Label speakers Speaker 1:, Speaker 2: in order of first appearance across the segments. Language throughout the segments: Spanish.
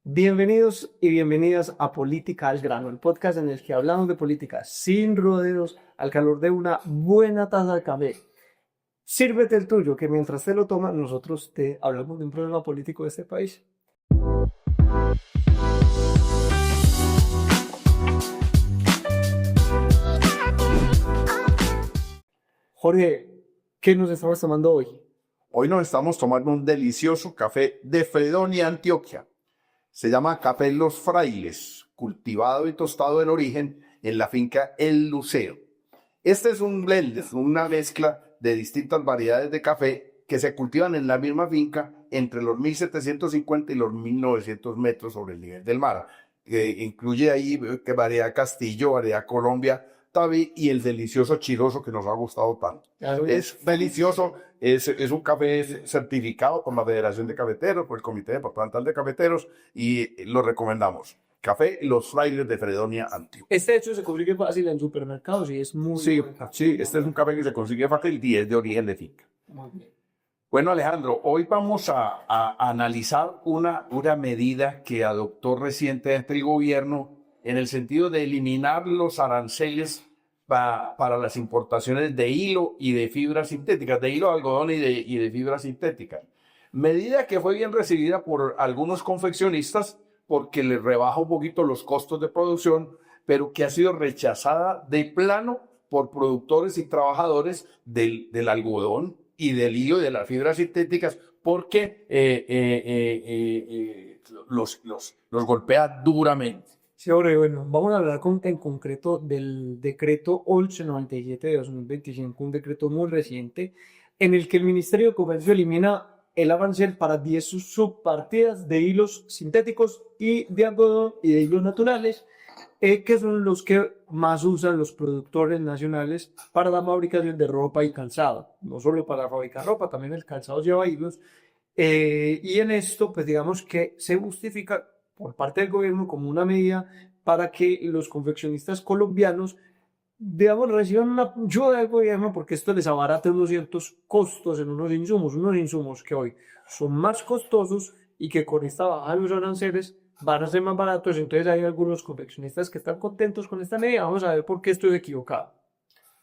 Speaker 1: Bienvenidos y bienvenidas a Política al Grano, el podcast en el que hablamos de política sin rodeos, al calor de una buena taza de café. Sírvete el tuyo, que mientras te lo tomas, nosotros te hablamos de un problema político de este país. Jorge, ¿qué nos estamos tomando hoy?
Speaker 2: Hoy nos estamos tomando un delicioso café de Fredonia, Antioquia. Se llama Café Los Frailes, cultivado y tostado en origen en la finca El Lucero. Este es un blend, es una mezcla de distintas variedades de café que se cultivan en la misma finca entre los 1750 y los 1900 metros sobre el nivel del mar. Incluye ahí variedad Castillo, variedad Colombia, Tabi y el delicioso Chiroso que nos ha gustado tanto. Es delicioso, es un café certificado por la Federación de Cafeteros, por el Comité Departamental de Cafeteros y lo recomendamos. Café Los Frailes de Fredonia, Antioquia.
Speaker 1: Este hecho se consigue fácil en supermercados y es muy...
Speaker 2: Sí, este es un café que se consigue fácil y es de origen de finca.
Speaker 1: Muy bien.
Speaker 2: Bueno, Alejandro, hoy vamos a analizar una medida que adoptó recientemente el gobierno en el sentido de eliminar los aranceles para las importaciones de hilo y de fibras sintéticas, de hilo de algodón y de fibras sintéticas. Medida que fue bien recibida por algunos confeccionistas porque les rebaja un poquito los costos de producción, pero que ha sido rechazada de plano por productores y trabajadores del algodón y del hilo y de las fibras sintéticas, porque los golpea duramente.
Speaker 1: Sí, Jorge, bueno, vamos a hablar en concreto del decreto 1197 de 2025, un decreto muy reciente, en el que el Ministerio de Comercio elimina el arancel para 10 subpartidas de hilos sintéticos y de algodón y de hilos naturales, que son los que más usan los productores nacionales para la fabricación de ropa y calzado. No solo para fabricar ropa, también el calzado lleva hilos. Y en esto, pues digamos que se justifica por parte del gobierno como una medida para que los confeccionistas colombianos, digamos, reciban una ayuda del gobierno porque esto les abarata unos ciertos costos en unos insumos que hoy son más costosos y que con esta baja de los aranceles van a ser más baratos. Entonces hay algunos confeccionistas que están contentos con esta medida. Vamos a ver por qué estoy equivocado.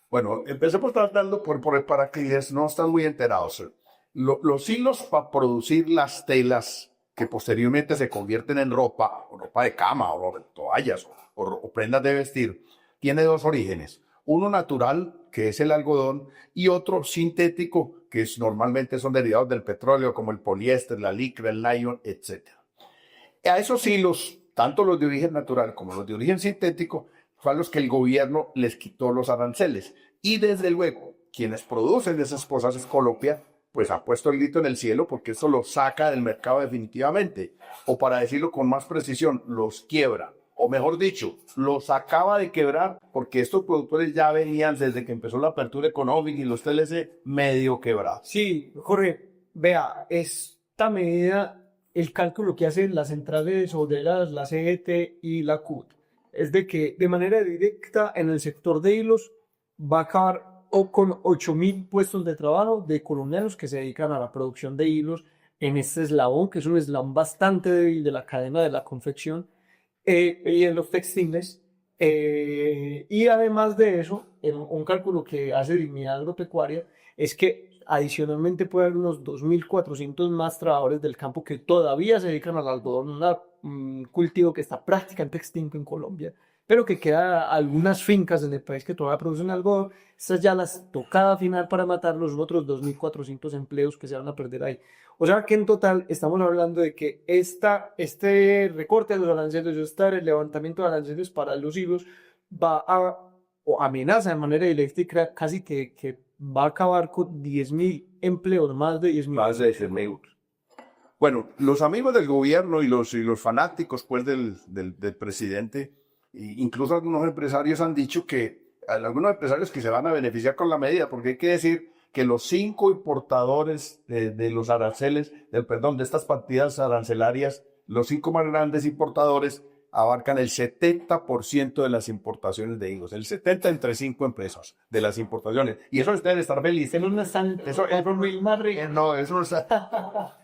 Speaker 2: Bueno, empecemos tratando para quienes no están muy enterados. Los hilos para producir las telas que posteriormente se convierten en ropa, o ropa de cama, o toallas, o prendas de vestir, tiene dos orígenes. Uno natural, que es el algodón, y otro sintético, que normalmente son derivados del petróleo, como el poliéster, la licra, el nylon, etc. A esos hilos, tanto los de origen natural como los de origen sintético, fue a los que el gobierno les quitó los aranceles. Y desde luego, quienes producen esas cosas es Colombia, pues ha puesto el grito en el cielo porque eso los saca del mercado definitivamente. O para decirlo con más precisión, los quiebra. O mejor dicho, los acaba de quebrar porque estos productores ya venían desde que empezó la apertura económica y los TLC medio quebrados.
Speaker 1: Sí, Jorge, vea, esta medida, el cálculo que hacen las centrales obreras, la CGT y la CUT, es de que de manera directa en el sector de hilos va a acabar con 8.000 puestos de trabajo de colombianos que se dedican a la producción de hilos en este eslabón, que es un eslabón bastante débil de la cadena de la confección y en los textiles. Y además de eso, un cálculo que hace Dignidad Agropecuaria es que adicionalmente puede haber unos 2.400 más trabajadores del campo que todavía se dedican al algodón, un cultivo que está prácticamente extinto en Colombia, pero que queda algunas fincas en el país que todavía producen algodón. Estas ya las tocada final para matar los otros 2.400 empleos que se van a perder ahí. O sea que en total estamos hablando de que este recorte de los aranceles, el levantamiento de aranceles para los hilos va o amenaza de manera directa casi que va a acabar con 10.000 empleos, más de 10.000.
Speaker 2: Más de 10.000. Bueno, los amigos del gobierno y los fanáticos pues, del presidente, incluso algunos empresarios han dicho que algunos empresarios que se van a beneficiar con la medida, porque hay que decir que los 5 importadores de los aranceles, de estas partidas arancelarias, los 5 más grandes importadores abarcan el 70% de las importaciones de higos, el 70% entre 5 empresas de las importaciones. Y eso deben estar felices.
Speaker 1: No están,
Speaker 2: No, eso no está.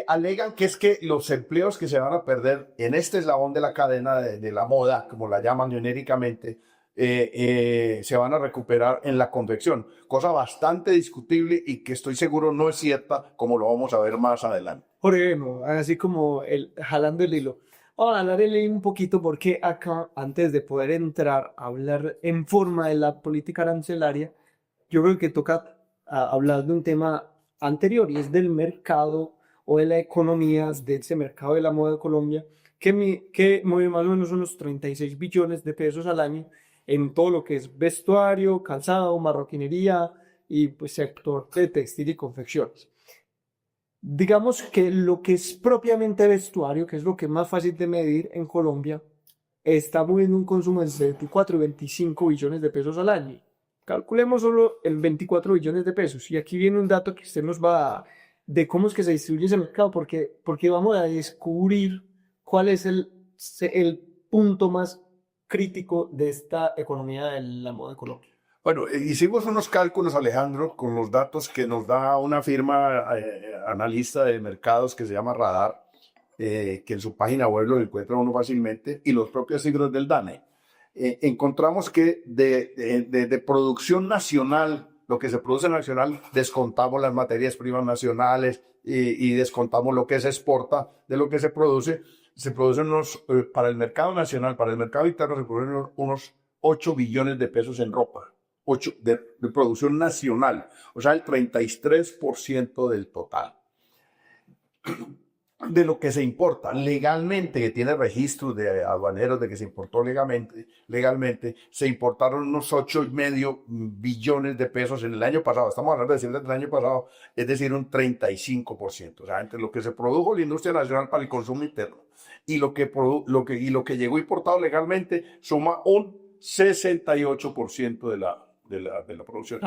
Speaker 2: alegan que es que los empleos que se van a perder en este eslabón de la cadena de la moda, como la llaman genéricamente, se van a recuperar en la confección, cosa bastante discutible y que estoy seguro no es cierta, como lo vamos a ver más adelante.
Speaker 1: Jorge, no, así como jalando el hilo. Vamos a jalar el hilo un poquito porque acá, antes de poder entrar a hablar en forma de la política arancelaria, yo creo que toca hablar de un tema anterior y es del mercado o de la economía de ese mercado de la moda de Colombia que mueve más o menos unos 36 billones de pesos al año en todo lo que es vestuario, calzado, marroquinería y pues sector de textil y confecciones. Digamos que lo que es propiamente vestuario, que es lo que es más fácil de medir en Colombia, está moviendo un consumo entre 24 y 25 billones de pesos al año. Calculemos solo el 24 billones de pesos. Y aquí viene un dato que usted nos va a dar de cómo es que se distribuye ese mercado, porque vamos a descubrir cuál es el punto más crítico de esta economía de la moda de Colombia.
Speaker 2: Bueno, hicimos unos cálculos, Alejandro, con los datos que nos da una firma analista de mercados que se llama Radar, que en su página web lo encuentra uno fácilmente, y los propios siglos del DANE. Encontramos que de producción nacional, lo que se produce nacional, descontamos las materias primas nacionales y descontamos lo que se exporta de lo que se producen para el mercado nacional, para el mercado interno, se producen unos 8 billones de pesos en ropa. 8 de producción nacional, o sea, el 33% del total de lo que se importa legalmente, que tiene registros de aduaneros de que se importó legalmente, se importaron unos 8,5 billones de pesos en el año pasado. Estamos hablando de cifras del año pasado, es decir, un 35%. O sea, entre lo que se produjo la industria nacional para el consumo interno y lo que llegó importado legalmente, suma un 68% de la producción.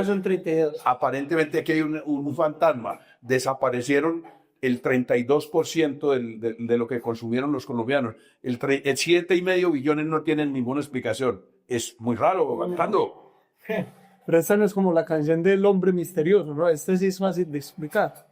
Speaker 1: Son 32.
Speaker 2: Aparentemente aquí hay un fantasma. Desaparecieron el 32% de lo que consumieron los colombianos. El 7,5 billones no tienen ninguna explicación. Es muy raro, Alejandro.
Speaker 1: Pero esta no es como la canción del hombre misterioso, ¿no? Este sí es fácil de explicar.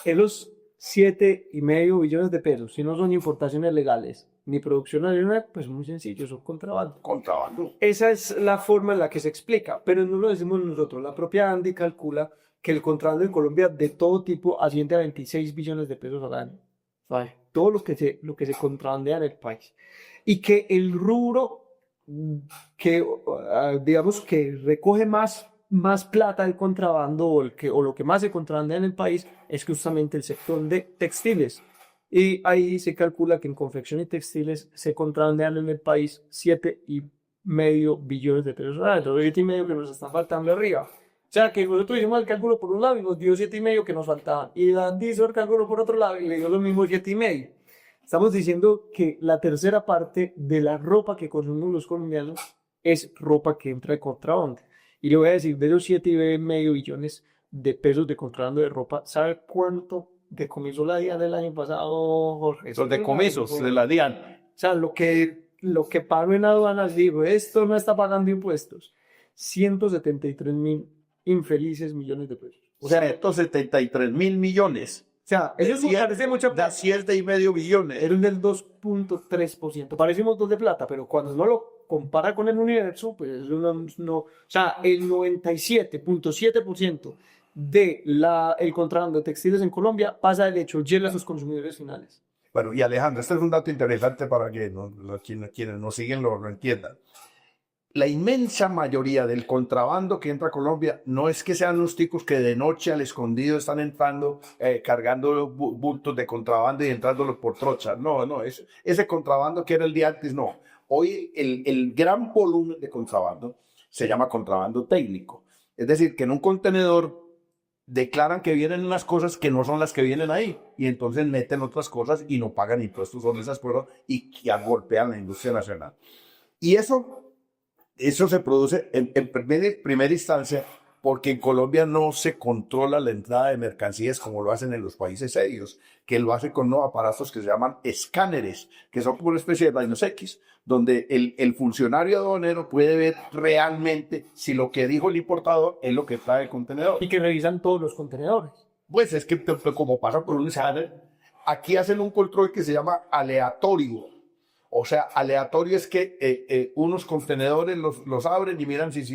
Speaker 1: En los 7,5 billones de pesos, si no son importaciones legales ni producción nacional, pues muy sencillo, son contrabando.
Speaker 2: Contrabando.
Speaker 1: Esa es la forma en la que se explica, pero no lo decimos nosotros. La propia Andy calcula que el contrabando en Colombia de todo tipo asciende a 26 billones de pesos al año. ¿Vale? Todo lo que se contrabandea en el país. Y que el rubro que, digamos, que recoge más plata del contrabando o lo que más se contrabandea en el país es justamente el sector de textiles. Y ahí se calcula que en confección y textiles se contrabandean en el país 7,5 billones de pesos. Los 7,5 que nos están faltando arriba. O sea que nosotros hicimos el cálculo por un lado y nos dio 7,5 que nos faltaban. Y Andy hizo el cálculo por otro lado y le dio lo mismo 7,5. Estamos diciendo que la tercera parte de la ropa que consumimos los colombianos es ropa que entra de contrabando. Y le voy a decir, de los 7,5 billones de pesos de contrabando de ropa, ¿sabe cuánto decomisó la DIAN del año pasado, Jorge?
Speaker 2: Los decomisos de la DIAN.
Speaker 1: O sea, lo que pagó en aduanas, digo, esto no está pagando impuestos. 173.000 infelices millones de pesos.
Speaker 2: O sea, 173.000 millones.
Speaker 1: O sea, eso parece mucho.
Speaker 2: Da 7,5 billones.
Speaker 1: Era del 2,3%. Parece un montón de plata, pero cuando uno lo compara con el universo, pues no. O sea, el 97,7% del contrabando de textiles en Colombia pasa del hecho llega a sus consumidores finales.
Speaker 2: Bueno, y Alejandro, este es un dato interesante para que quienes nos siguen lo entiendan. La inmensa mayoría del contrabando que entra a Colombia no es que sean los ticos que de noche al escondido están entrando, cargando bultos de contrabando y entrándolos por trocha. No, ese contrabando que era el día antes, no. Hoy el gran volumen de contrabando se llama contrabando técnico. Es decir, que en un contenedor declaran que vienen unas cosas que no son las que vienen ahí y entonces meten otras cosas y no pagan impuestos sobre esas cosas y golpean la industria nacional. Y eso se produce en primera instancia porque en Colombia no se controla la entrada de mercancías como lo hacen en los países serios, que lo hacen con unos aparatos que se llaman escáneres, que son como una especie de rayos X, donde el funcionario aduanero puede ver realmente si lo que dijo el importador es lo que trae el contenedor.
Speaker 1: Y que revisan todos los contenedores.
Speaker 2: Pues es que como pasa con un escáner, aquí hacen un control que se llama aleatorio. O sea, aleatorio es que unos contenedores los abren y miran si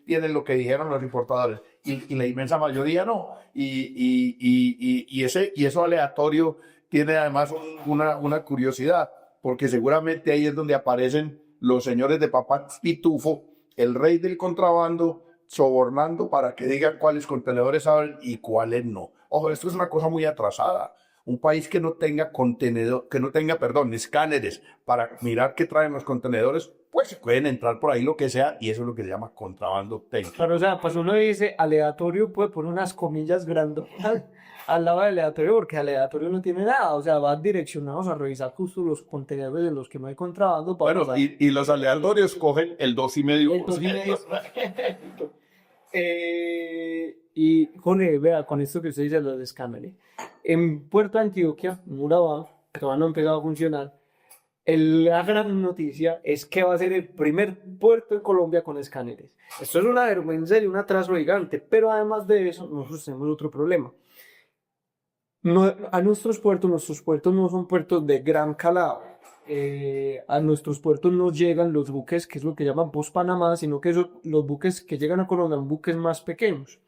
Speaker 2: tienen lo que dijeron los importadores. Y la inmensa mayoría no. Y eso aleatorio tiene además una curiosidad, porque seguramente ahí es donde aparecen los señores de papá Pitufo, el rey del contrabando, sobornando para que digan cuáles contenedores abren y cuáles no. Ojo, esto es una cosa muy atrasada. Un país que no tenga escáneres para mirar qué traen los contenedores, pues pueden entrar por ahí lo que sea, y eso es lo que se llama contrabando técnico.
Speaker 1: Pero, o sea, pues uno dice aleatorio, puede poner unas comillas grandes al lado de aleatorio, porque aleatorio no tiene nada, o sea, van direccionados a revisar justo los contenedores de los que no hay contrabando.
Speaker 2: Bueno, y los aleatorios cogen el 2,5%.
Speaker 1: Y Jorge, vea, con esto que usted dice, los escáneres. En Puerto Antioquia, en Urabá, que todavía no han empezado a funcionar, la gran noticia es que va a ser el primer puerto en Colombia con escáneres. Esto es una vergüenza y un atraso gigante, pero además de eso, nosotros tenemos otro problema. Nuestros puertos no son puertos de gran calado. A nuestros puertos no llegan los buques, que es lo que llaman post-Panamá, sino que los buques que llegan a Colombia son buques más pequeños.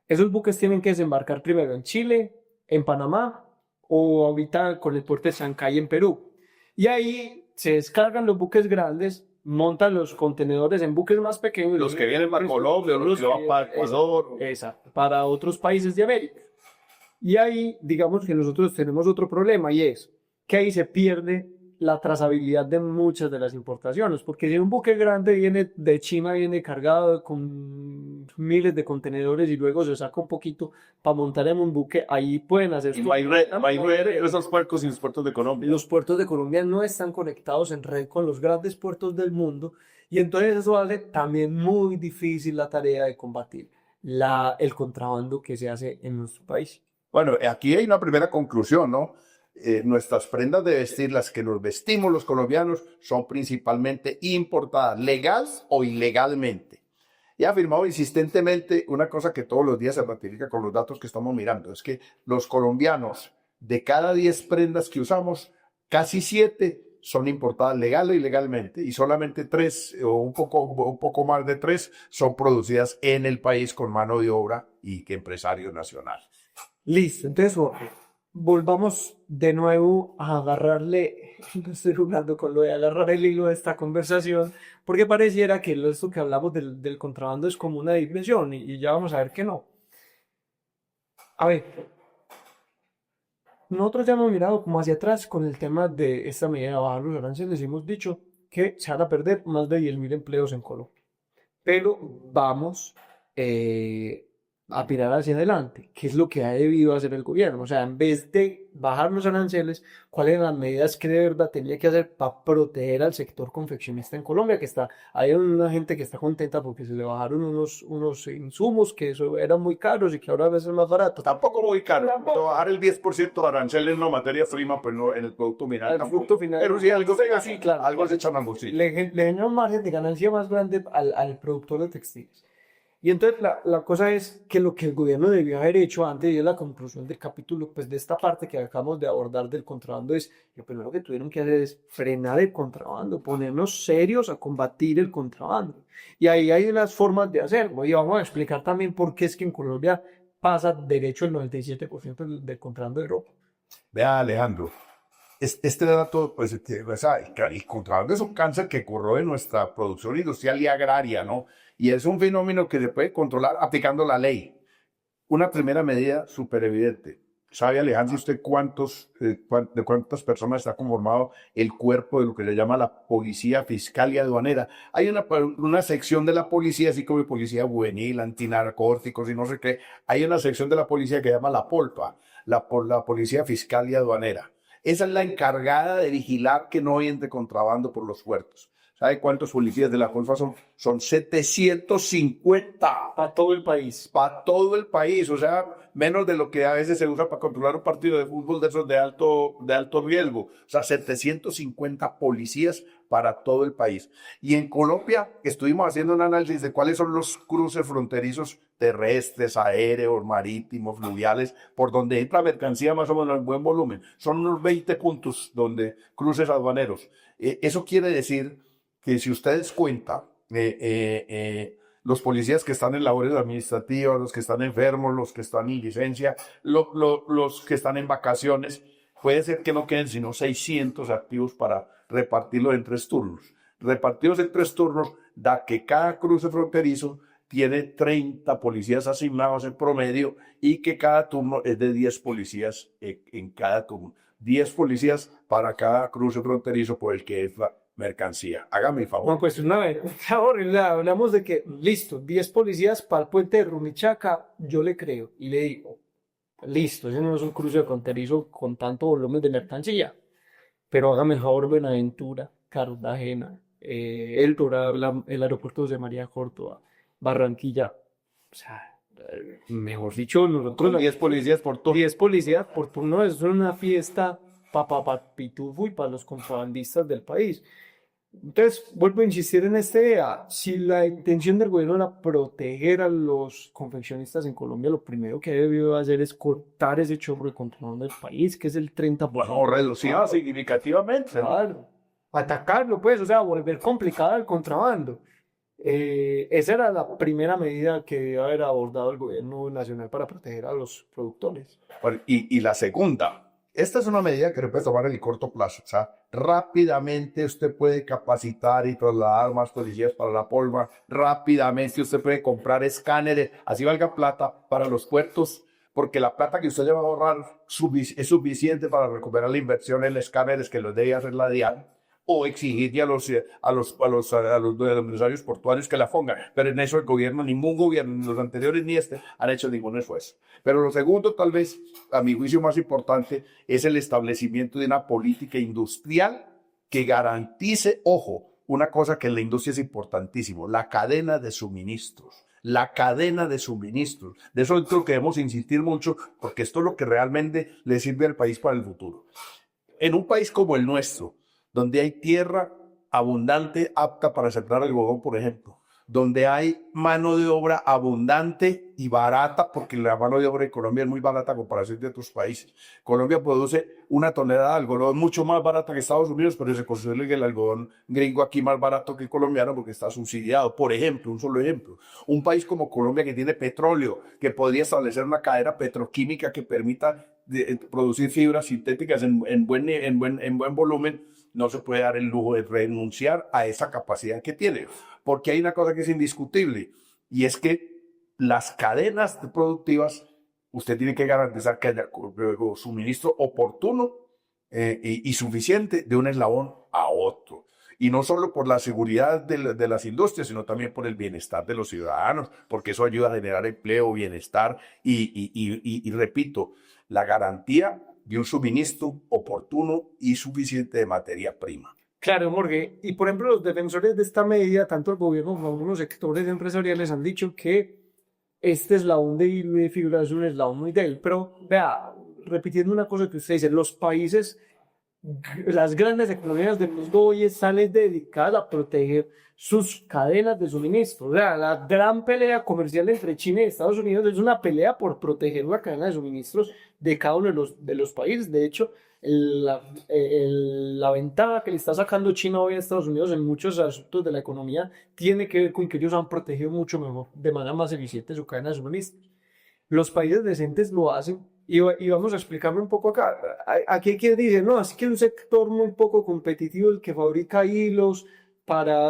Speaker 1: Esos buques tienen que desembarcar primero en Chile, en Panamá, o ahorita con el puerto de Chancay en Perú. Y ahí se descargan los buques grandes, montan los contenedores en buques más pequeños.
Speaker 2: Los que vienen para Colombia, los que van para Ecuador.
Speaker 1: Exacto, para otros países de América. Y ahí, digamos que nosotros tenemos otro problema, y es que ahí se pierde la trazabilidad de muchas de las importaciones, porque si un buque grande viene de China, viene cargado con miles de contenedores y luego se saca un poquito para montar en un buque, ahí pueden hacer...
Speaker 2: Y no hay red esos puertos y los puertos de Colombia.
Speaker 1: Los puertos de Colombia no están conectados en red con los grandes puertos del mundo, y entonces eso hace también muy difícil la tarea de combatir el contrabando que se hace en nuestro país.
Speaker 2: Bueno, aquí hay una primera conclusión, ¿no? Nuestras prendas de vestir, las que nos vestimos los colombianos, son principalmente importadas, legal o ilegalmente. Y ha afirmado insistentemente una cosa que todos los días se ratifica con los datos que estamos mirando, es que los colombianos, de cada 10 prendas que usamos, casi 7 son importadas legal o ilegalmente, y solamente 3 o un poco más de 3 son producidas en el país con mano de obra y que empresarios nacionales.
Speaker 1: Listo, entonces volvamos de nuevo a agarrarle, no estoy jugando con lo de agarrar el hilo de esta conversación, porque pareciera que esto que hablamos del contrabando es como una digresión, y ya vamos a ver que no. A ver, nosotros ya hemos mirado como hacia atrás con el tema de esta medida de bajar los aranceles, hemos dicho que se van a perder más de 10.000 empleos en Colombia, pero vamos a mirar hacia adelante, qué es lo que ha debido hacer el gobierno. O sea, en vez de bajar los aranceles, ¿cuáles eran las medidas que de verdad tenía que hacer para proteger al sector confeccionista en Colombia? Que hay una gente que está contenta porque se le bajaron unos insumos que eso eran muy caros y que ahora a veces es más barato.
Speaker 2: Tampoco muy caro. Bajar el 10% de aranceles en la materia prima, pues no en el producto final.
Speaker 1: El producto final.
Speaker 2: Pero si algo se así,
Speaker 1: claro,
Speaker 2: algo se echan al bolsillo.
Speaker 1: Le genera un margen de ganancia más grande al productor de textiles. Y entonces la cosa es que lo que el gobierno debió haber hecho antes de la conclusión del capítulo, pues de esta parte que acabamos de abordar del contrabando, es lo primero que tuvieron que hacer es frenar el contrabando, ponernos serios a combatir el contrabando. Y ahí hay unas formas de hacerlo. Y vamos a explicar también por qué es que en Colombia pasa derecho el 97% del contrabando de ropa.
Speaker 2: Vea, Alejandro, este dato, pues, el contrabando es un cáncer que corroe nuestra producción industrial y agraria, ¿no? Y es un fenómeno que se puede controlar aplicando la ley. Una primera medida súper evidente. ¿Sabe, Alejandro, usted de cuántas personas está conformado el cuerpo de lo que se llama la policía fiscal y aduanera? Hay una sección de la policía, así como policía juvenil, antinarcóticos y no sé qué. Hay una sección de la policía que se llama la POLPA, la policía fiscal y aduanera. Esa es la encargada de vigilar que no entre contrabando por los puertos. ¿Sabe cuántos policías de la Colfa son? Son 750.
Speaker 1: Para todo el país.
Speaker 2: Para todo el país, o sea, menos de lo que a veces se usa para controlar un partido de fútbol de esos de alto riesgo. O sea, 750 policías para todo el país. Y en Colombia estuvimos haciendo un análisis de cuáles son los cruces fronterizos terrestres, aéreos, marítimos, fluviales, por donde entra mercancía más o menos en buen volumen. Son unos 20 puntos donde cruces aduaneros. Eso quiere decir que si ustedes cuentan, los policías que están en labores administrativas, los que están enfermos, los que están en licencia, los que están en vacaciones, puede ser que no queden sino 600 activos para repartirlo en 3 turnos. Repartidos en 3 turnos da que cada cruce fronterizo tiene 30 policías asignados en promedio y que cada turno es de 10 policías en cada turno. 10 policías para cada cruce fronterizo por el que es la mercancía. Hágame el favor.
Speaker 1: Bueno, pues una vez, ahora hablamos de que, listo, 10 policías para el puente de Rumichaca, yo le creo y le digo, listo, ese no es un cruce fronterizo con tanto volumen de mercancía, pero hágame el favor, Buenaventura, Cartagena, El Dorado, el aeropuerto de María Córdoba, Barranquilla, o sea, mejor dicho, nosotros
Speaker 2: 10 policías por turno.
Speaker 1: 10 policías por turno es una fiesta para pitufo y para los contrabandistas del país. Entonces, vuelvo a insistir en esta idea. Si la intención del gobierno era proteger a los confeccionistas en Colombia, lo primero que debió hacer es cortar ese chorro de contrabando del país, que es el 30%.
Speaker 2: Bueno, reducía significativamente.
Speaker 1: Claro. Atacarlo, pues, o sea, volver complicada el contrabando. Esa era la primera medida que debía haber abordado el gobierno nacional para proteger a los productores.
Speaker 2: Bueno, y la segunda, esta es una medida que se puede tomar en el corto plazo. O sea, rápidamente usted puede capacitar y trasladar más policías para la polva. Rápidamente usted puede comprar escáneres, así valga plata para los puertos, porque la plata que usted le va a ahorrar es suficiente para recuperar la inversión en escáneres que los debe hacer la DIAN, o exigirle a los empresarios portuarios que la pongan. Pero en eso el gobierno, ningún gobierno, ni los anteriores ni este, han hecho ningún esfuerzo. Pero lo segundo, tal vez, a mi juicio más importante, es el establecimiento de una política industrial que garantice, ojo, una cosa que en la industria es importantísimo, la cadena de suministros. La cadena de suministros. De eso creo que debemos insistir mucho, porque esto es lo que realmente le sirve al país para el futuro. En un país como el nuestro, donde hay tierra abundante, apta para sembrar algodón, por ejemplo, donde hay mano de obra abundante y barata, porque la mano de obra de Colombia es muy barata a comparación de otros países. Colombia produce una tonelada de algodón mucho más barata que Estados Unidos, pero se considera el algodón gringo aquí más barato que el colombiano porque está subsidiado. Por ejemplo, un solo ejemplo, un país como Colombia que tiene petróleo, que podría establecer una cadena petroquímica que permita producir fibras sintéticas en buen volumen, no se puede dar el lujo de renunciar a esa capacidad que tiene, porque hay una cosa que es indiscutible, y es que las cadenas productivas, usted tiene que garantizar que haya suministro oportuno y suficiente de un eslabón a otro. Y no solo por la seguridad de las industrias, sino también por el bienestar de los ciudadanos, porque eso ayuda a generar empleo, bienestar y repito, la garantía de un suministro oportuno y suficiente de materia prima.
Speaker 1: Claro, Morgue. Y por ejemplo, los defensores de esta medida, tanto el gobierno como algunos sectores empresariales han dicho que este eslabón de hilo y de fibra es un eslabón muy débil. Pero vea, repitiendo una cosa que usted dice, los países, las grandes economías del mundo hoy están dedicadas a proteger sus cadenas de suministro. O sea, la gran pelea comercial entre China y Estados Unidos es una pelea por proteger la cadena de suministros de cada uno de los países. De hecho, la ventaja que le está sacando China hoy a Estados Unidos en muchos asuntos de la economía tiene que ver con que ellos han protegido mucho mejor, de manera más eficiente, su cadena de suministros. Los países decentes lo hacen. Y vamos a explicarme un poco acá. Aquí hay quien dice, no, así que un sector muy poco competitivo el que fabrica hilos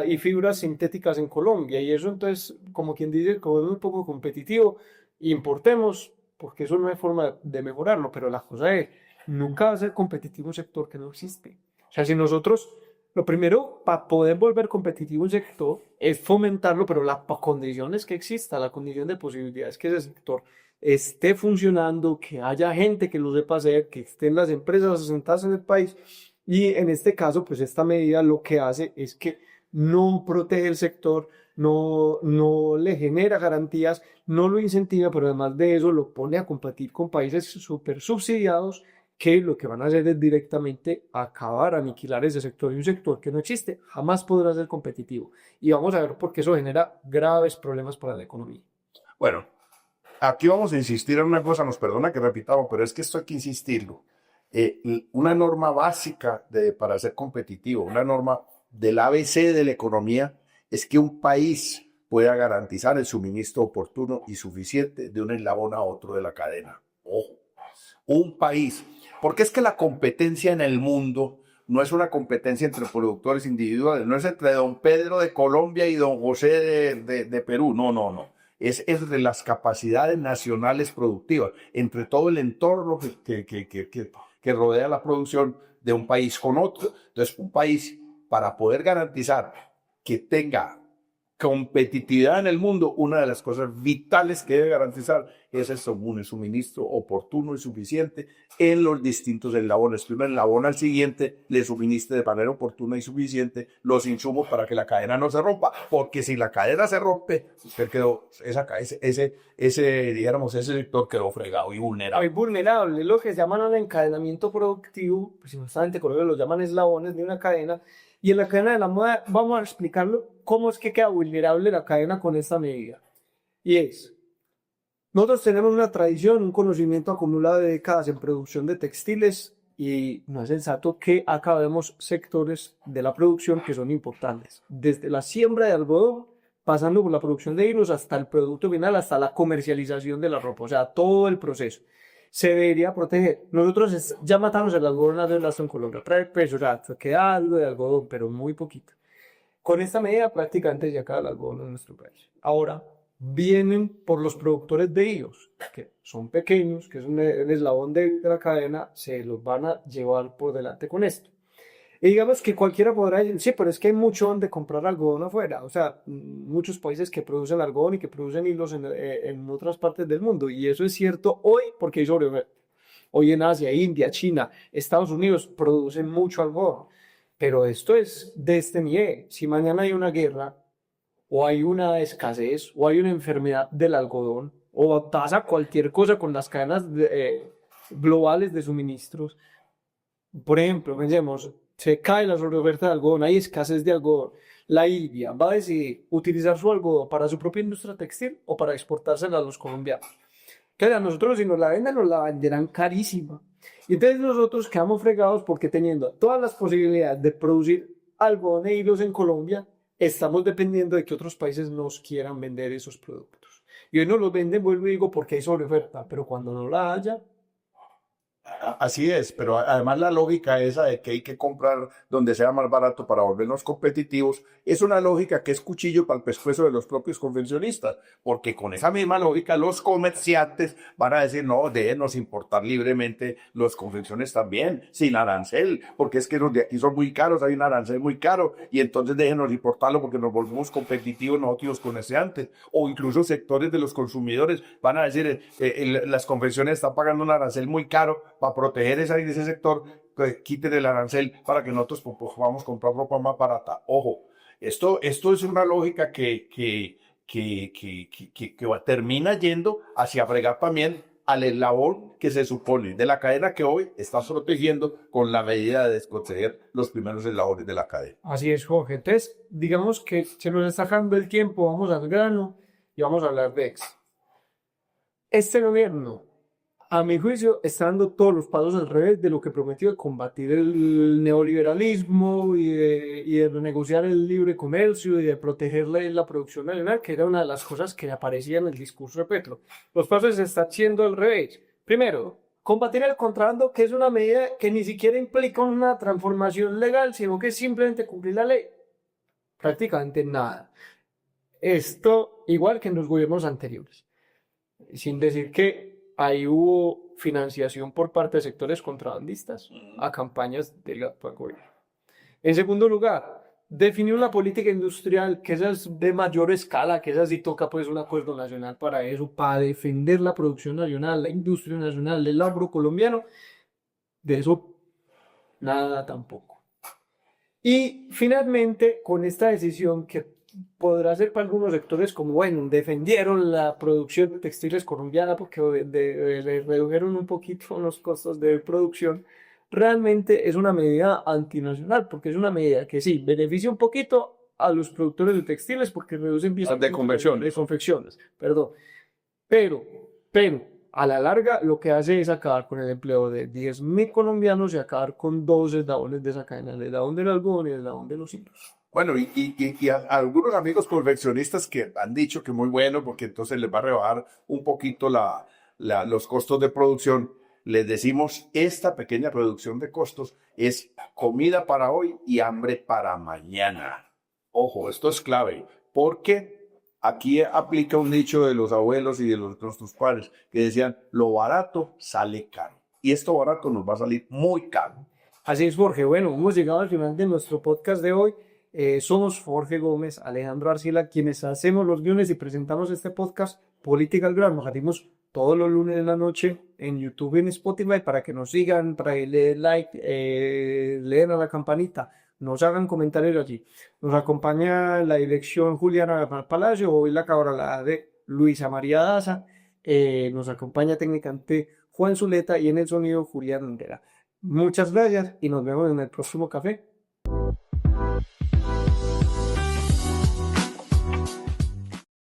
Speaker 1: y fibras sintéticas en Colombia. Y eso entonces, como quien dice, como es muy poco competitivo, importemos, porque eso no hay forma de mejorarlo. Pero la cosa es, nunca va a ser competitivo un sector que no existe. O sea, si nosotros, lo primero, para poder volver competitivo un sector, es fomentarlo, pero la condición es que exista, la condición de posibilidades que ese sector esté funcionando, que haya gente que lo sepa hacer, que estén las empresas asentadas en el país. Y en este caso, pues esta medida lo que hace es que no protege el sector, no le genera garantías, no lo incentiva, pero además de eso lo pone a competir con países súper subsidiados que lo que van a hacer es directamente acabar, aniquilar ese sector, y un sector que no existe jamás podrá ser competitivo. Y vamos a ver por qué eso genera graves problemas para la economía.
Speaker 2: Bueno, aquí vamos a insistir en una cosa, nos perdona que repitamos, pero es que esto hay que insistirlo. Una norma básica para ser competitivo, una norma del ABC de la economía, es que un país pueda garantizar el suministro oportuno y suficiente de un eslabón a otro de la cadena. Ojo, un país. Porque es que la competencia en el mundo no es una competencia entre productores individuales, no es entre don Pedro de Colombia y don José de Perú, no, no, no. Es entre las capacidades nacionales productivas, entre todo el entorno que rodea la producción de un país con otro. Entonces, un país, para poder garantizar que tenga competitividad en el mundo, una de las cosas vitales que debe garantizar es el suministro oportuno y suficiente en los distintos eslabones. Primero eslabón al siguiente le suministre de manera oportuna y suficiente los insumos para que la cadena no se rompa, porque si la cadena se rompe, usted quedó, ese sector quedó fregado y vulnerable.
Speaker 1: Muy vulnerable, lo que llaman al encadenamiento productivo, pues justamente Colombia lo llaman eslabones de una cadena, y en la cadena de la moda vamos a explicarlo cómo es que queda vulnerable la cadena con esta medida. Y es, nosotros tenemos una tradición, un conocimiento acumulado de décadas en producción de textiles, y no es sensato que acabemos sectores de la producción que son importantes, desde la siembra de algodón, pasando por la producción de hilos hasta el producto final, hasta la comercialización de la ropa, o sea, todo el proceso se debería proteger. Nosotros ya matamos el algodón hace un en Colombia, pues, o sea, queda algo de algodón, pero muy poquito. Con esta medida prácticamente se acaba el algodón en nuestro país. Ahora vienen por los productores de hilos, que son pequeños, que es el eslabón de la cadena, se los van a llevar por delante con esto. Y digamos que cualquiera podrá decir, sí, pero es que hay mucho donde comprar algodón afuera. O sea, muchos países que producen algodón y que producen hilos en otras partes del mundo. Y eso es cierto hoy porque hay sobreoferta. Hoy en Asia, India, China, Estados Unidos producen mucho algodón. Pero esto es de este nivel. Si mañana hay una guerra, o hay una escasez, o hay una enfermedad del algodón, o pasa cualquier cosa con las cadenas globales de suministros. Por ejemplo, pensemos, se cae la sobreoferta de algodón, hay escasez de algodón. La India va a decidir utilizar su algodón para su propia industria textil o para exportársela a los colombianos. Que a nosotros, si nos la venden, nos la venderán carísima. Y entonces nosotros quedamos fregados porque teniendo todas las posibilidades de producir algodón e hilos en Colombia, estamos dependiendo de que otros países nos quieran vender esos productos. Y hoy nos los venden, vuelvo y digo, porque hay sobreoferta, pero cuando no la haya,
Speaker 2: así es, pero además la lógica esa de que hay que comprar donde sea más barato para volvernos competitivos es una lógica que es cuchillo para el pescuezo de los propios convencionistas, porque con esa misma lógica los comerciantes van a decir, no, déjenos importar libremente los confecciones también, sin arancel, porque es que los de aquí son muy caros, hay un arancel muy caro, y entonces déjenos importarlo porque nos volvemos competitivos nosotros comerciantes, o incluso sectores de los consumidores van a decir, las confecciones están pagando un arancel muy caro, para proteger ese sector, quiten el arancel para que nosotros podamos comprar ropa más barata. Ojo, esto es una lógica que termina yendo hacia fregar también al eslabón que se supone de la cadena que hoy está protegiendo con la medida de desproteger los primeros eslabones de la cadena.
Speaker 1: así es, Jorge. Entonces, digamos que se nos está acabando el tiempo, vamos al grano y vamos a hablar de ex. Este gobierno, a mi juicio, está dando todos los pasos al revés de lo que prometió de combatir el neoliberalismo y de renegociar el libre comercio y de proteger la producción nacional, que era una de las cosas que aparecía en el discurso de Petro. Los pasos se están haciendo al revés. Primero, combatir el contrabando, que es una medida que ni siquiera implica una transformación legal, sino que es simplemente cumplir la ley. Prácticamente nada. Esto, igual que en los gobiernos anteriores. Sin decir que ahí hubo financiación por parte de sectores contrabandistas a campañas del actual gobierno. En segundo lugar, definir una política industrial que esa es de mayor escala, que esa sí toca pues un acuerdo nacional para eso, para defender la producción nacional, la industria nacional, el agro colombiano. De eso, nada tampoco. Y finalmente, con esta decisión que podrá ser para algunos sectores como, bueno, defendieron la producción de textiles colombiana porque le redujeron un poquito los costos de producción. Realmente es una medida antinacional porque es una medida que sí, beneficia un poquito a los productores de textiles porque reducen piezas
Speaker 2: De conversión.
Speaker 1: de confecciones, perdón. Pero, pero, a la larga lo que hace es acabar con el empleo de 10.000 colombianos y acabar con dos eslabones de esa cadena, el eslabón del algodón y el eslabón de los hilos.
Speaker 2: Bueno, algunos amigos confeccionistas que han dicho que muy bueno, porque entonces les va a rebajar un poquito los costos de producción. Les decimos, esta pequeña reducción de costos es comida para hoy y hambre para mañana. Ojo, esto es clave, porque aquí aplica un dicho de los abuelos y de nuestros padres, que decían, lo barato sale caro. Y esto barato nos va a salir muy caro.
Speaker 1: Así es, Jorge. Bueno, hemos llegado al final de nuestro podcast de hoy. Somos Jorge Gómez, Alejandro Arcila, quienes hacemos los guiones y presentamos este podcast Política al Grano. Nos salimos todos los lunes de la noche en YouTube y en Spotify para que nos sigan, para que le den like, le den a la campanita, nos hagan comentarios allí. Nos acompaña en la dirección Juliana Palacio, hoy la cabra de Luisa María Daza. Nos acompaña técnicamente Juan Zuleta y en el sonido Julián Andera. Muchas gracias y nos vemos en el próximo café.